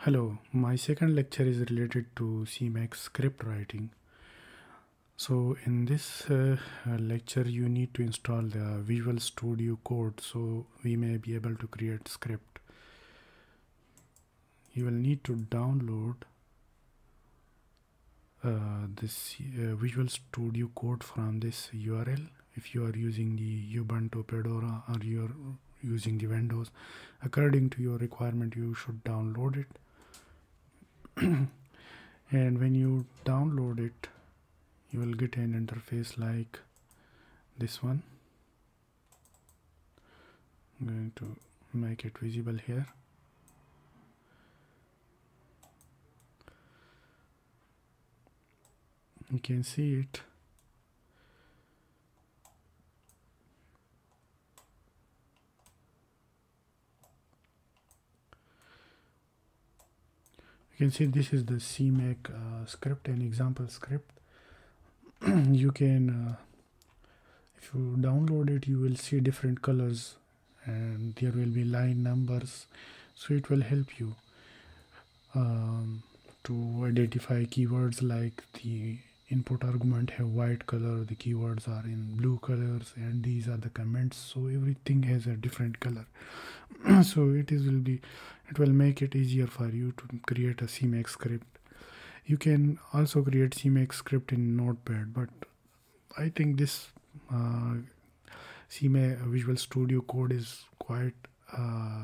Hello, my second lecture is related to cmake script writing. So in this lecture you need to install the Visual Studio code so we may be able to create script. You will need to download this Visual Studio code from this URL if you are using the Ubuntu, Fedora, or you are using the Windows. According to your requirement you should download it. And when you download it, you will get an interface like this one. I'm going to make it visible here. You can see it. You can see this is the cmake script, an example script. You can if you download it, you will see different colors and there will be line numbers, so it will help you to identify keywords. Like the input argument have white color, the keywords are in blue colors, and these are the comments, so everything has a different color. So it will make it easier for you to create a cmake script. You can also create cmake script in Notepad, but I think this cmake Visual Studio code is quite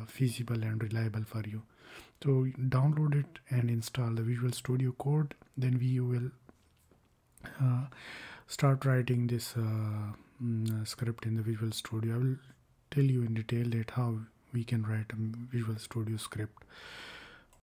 feasible and reliable for you. So download it and install the Visual Studio code. Then we will start writing this script in the Visual Studio. I will tell you in detail that how we can write a Visual Studio script.